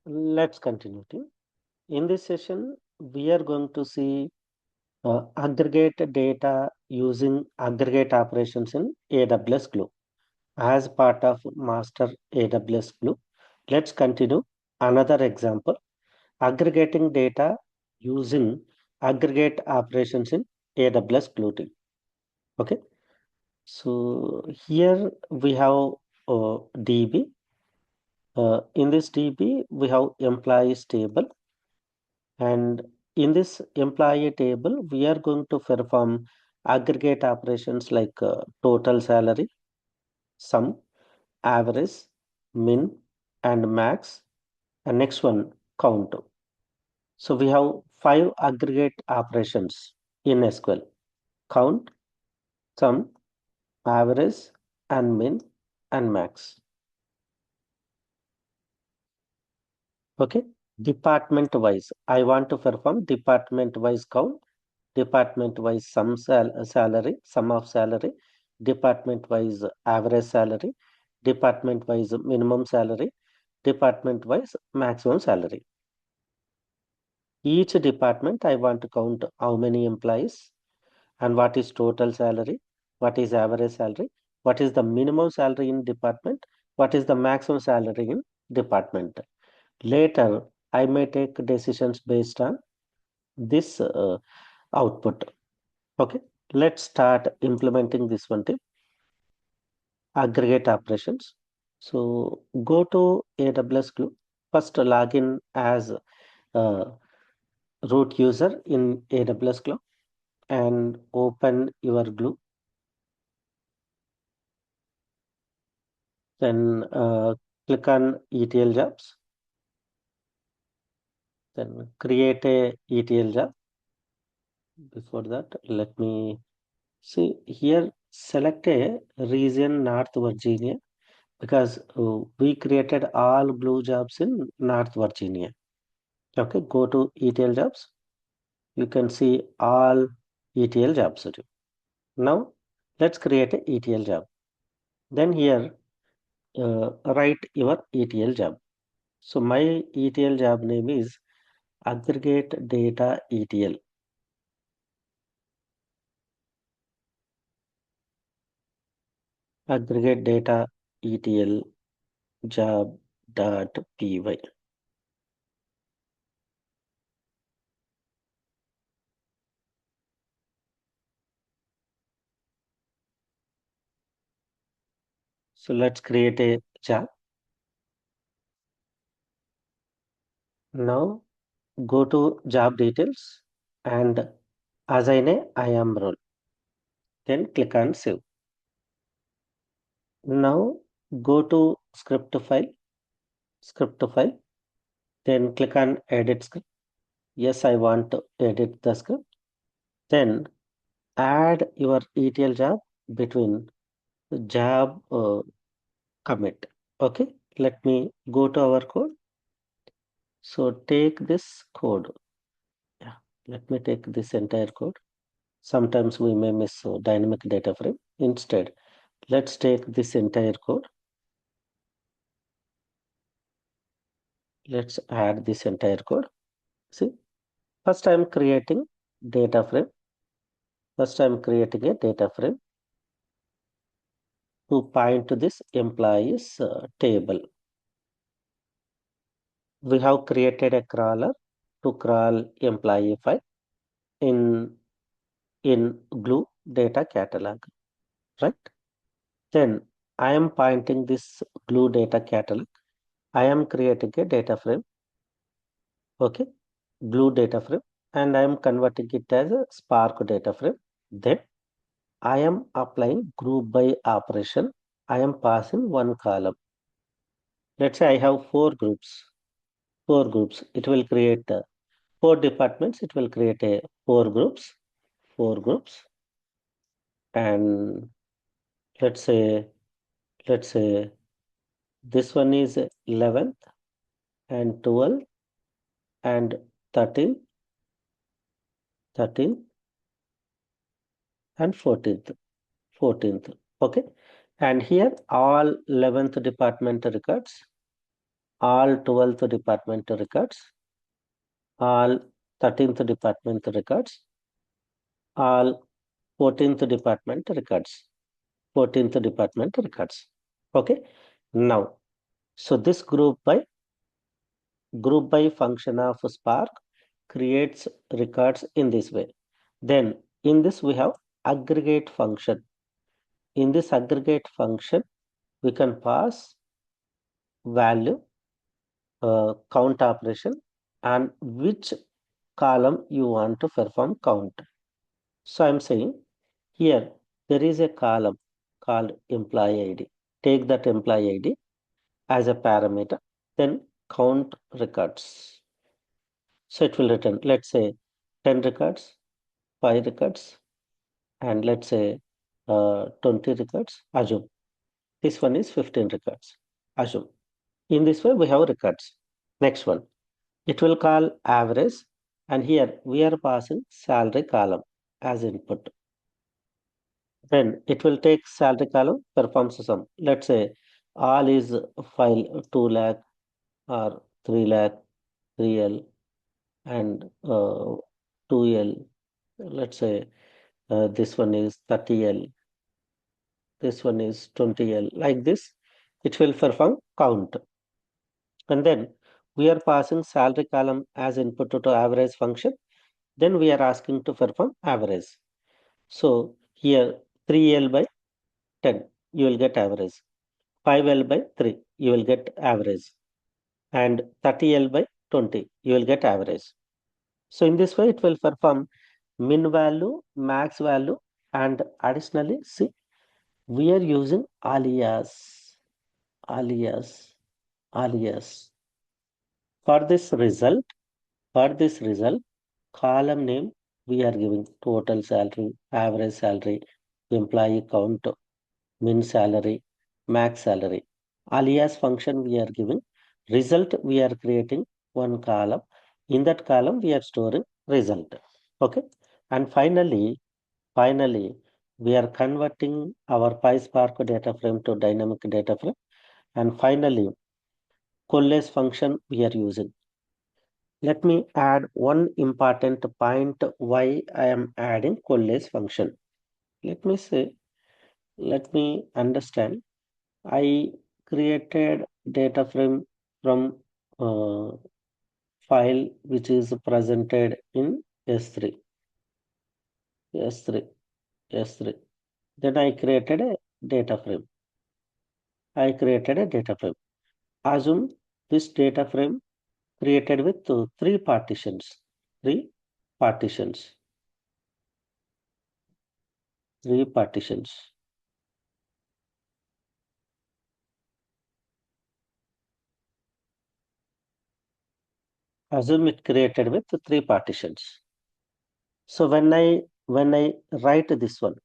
Let's continue. In this session, we are going to see aggregate data using aggregate operations in AWS Glue as part of master AWS Glue. Let's continue another example, aggregating data using aggregate operations in AWS Glue team. Okay, so here we have DB. In this DB, we have employees table. And in this employee table, we are going to perform aggregate operations like total salary, sum, average, min, and max. And next one, count. So we have 5 aggregate operations in SQL: count, sum, average, and min, and max. Okay. Department wise, I want to perform department wise count, department wise salary, sum of salary, department wise average salary, department wise minimum salary, department wise maximum salary. Each department I want to count how many employees and what is total salary, what is average salary, what is the minimum salary in department, what is the maximum salary in department. Later, I may take decisions based on this output. Okay, let's start implementing this one tip, aggregate operations. So go to AWS Glue. First log in as a root user in AWS Glue and open your Glue. Then click on ETL jobs. Then create a ETL job. Before that, let me see here. Select a region North Virginia because we created all Glue jobs in North Virginia. Okay, go to ETL jobs. You can see all ETL jobs. Now, let's create a ETL job. Then here, write your ETL job. So my ETL job name is Aggregate Data ETL. Aggregate Data ETL job.py. So let's create a job. Now go to job details and assign a IAM role. Then click on save. Now go to script file, then click on edit script. Yes, I want to edit the script. Then add your ETL job between the job commit. Okay, let me go to our code. So take this code. Yeah, let me take this entire code. Sometimes we may miss dynamic data frame. Instead, let's take this entire code. Let's add this entire code. See, first I'm creating data frame. First I'm creating a data frame to point to this employees table. We have created a crawler to crawl employee file in Glue data catalog, right? Then I am pointing this Glue data catalog. I am creating a data frame, okay, Glue data frame, and I am converting it as a Spark data frame. Then I am applying group by operation. I am passing one column. Let's say I have four groups. Four groups. It will create four departments. It will create a four groups. Four groups. And let's say let's say this one is 11th and 12th and 13th, 13th and 14th. 14th. Okay. And here all 11th department records, all 12th department records, all 13th department records, all 14th department records, 14th department records. Okay. Now, so this group by function of Spark creates records in this way. Then in this we have aggregate function. In this aggregate function, we can pass value, count operation, and which column you want to perform count. So I'm saying here there is a column called employee ID. Take that employee ID as a parameter, then count records. So it will return, let's say 10 records, 5 records, and let's say 20 records. Assume this one is 15 records. Assume. In this way, we have records. Next one, it will call average, and here we are passing salary column as input. Then it will take salary column, performs sum. Let's say all is file 2 lakh or 3 lakh, 3L and 2L. Let's say this one is 30L, this one is 20L. Like this, it will perform count. And then we are passing salary column as input to average function. Then we are asking to perform average. So here 3L by 10, you will get average. 5L by 3, you will get average. And 30L by 20, you will get average. So in this way, it will perform min value, max value, and additionally, see, we are using alias, alias, alias. For this result, column name, we are giving total salary, average salary, employee count, min salary, max salary. Alias function we are giving. Result we are creating one column. In that column we are storing result. Okay. And finally, we are converting our PySpark data frame to dynamic data frame. And finally, coalesce function we are using. Let me add one important point why I am adding coalesce function. Let me say, let me understand. I created data frame from file which is presented in S3, S3, S3. Then I created a data frame. I created a data frame. Assume this data frame created with three partitions, three partitions, three partitions. Assume it created with three partitions. So when I write this one,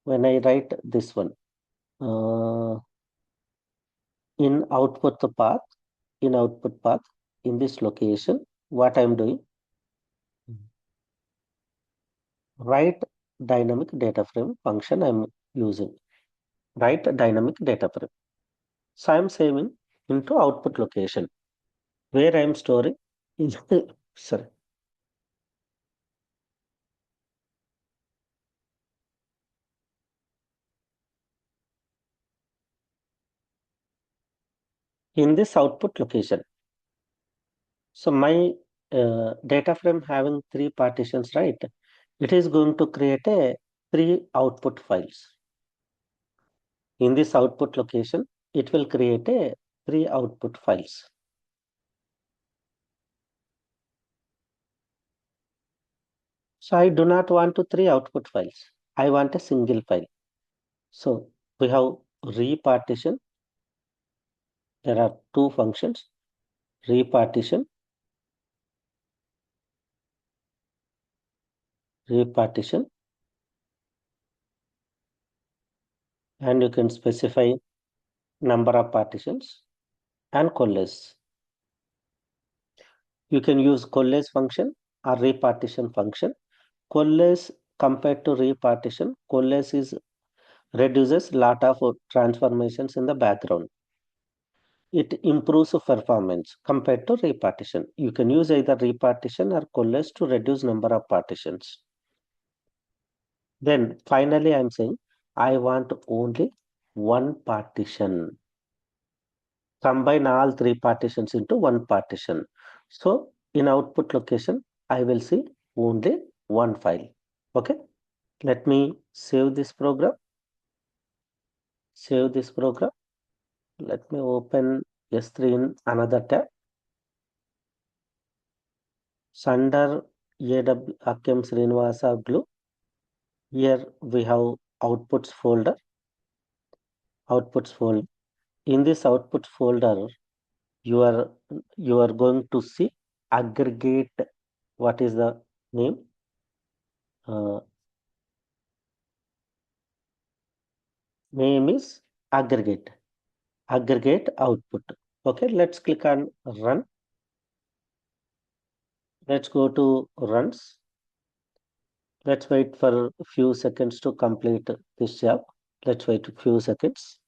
when I write this one, uh, in output path, in output path, in this location, what I'm doing, write dynamic data frame function I'm using, write dynamic data frame. So I'm saving into output location where I'm storing in sorry, in this output location. So my data frame having three partitions, right? It is going to create a three output files. In this output location, it will create a three output files. So I do not want to three output files. I want a single file. So we have repartition. There are two functions, repartition, repartition, and you can specify number of partitions and coalesce. You can use coalesce function or repartition function. Coalesce compared to repartition, coalesce is reduces lot of transformations in the background. it improves performance compared to repartition. You can use either repartition or coalesce to reduce number of partitions. Then finally, I'm saying I want only one partition. Combine all three partitions into one partition. So in output location, I will see only one file. Okay. Let me save this program. Save this program. Let me open S3 in another tab. Under AWS Akkem Sreenivas Glue. Here we have outputs folder. Outputs folder. In this outputs folder, you are going to see aggregate. What is the name? Name is aggregate. Aggregate output. Okay, let's click on run. Let's go to runs. Let's wait for a few seconds to complete this job. Let's wait a few seconds.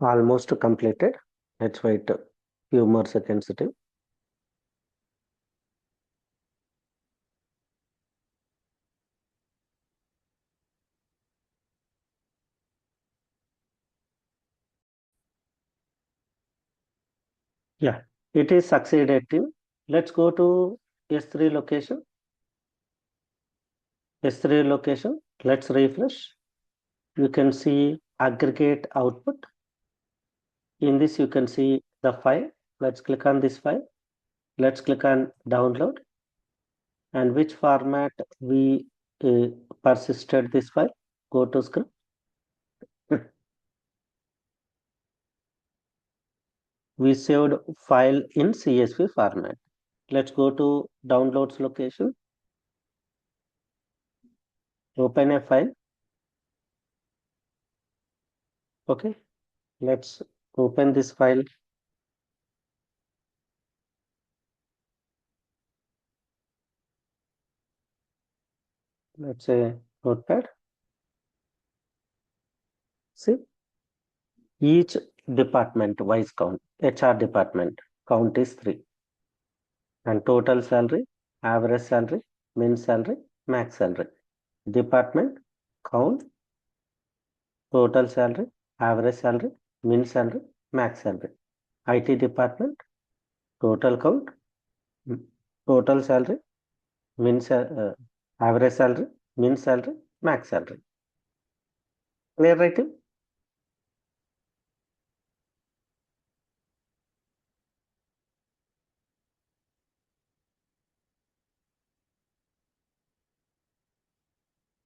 Almost completed. Let's wait a few more seconds. Yeah, it is succeeded in. Let's go to S3 location. S3 location. Let's refresh. You can see aggregate output. In this, you can see the file. Let's click on this file. Let's click on download. And which format we persisted this file. Go to script. We saved file in CSV format. Let's go to downloads location. Open a file. Okay. Let's open this file. Let's say notepad. See, each department wise count. HR department count is 3. And total salary, average salary, min salary, max salary. Department count, total salary, average salary, min salary, max salary. IT department, total count, total salary, average salary, min salary, max salary. Clear, right?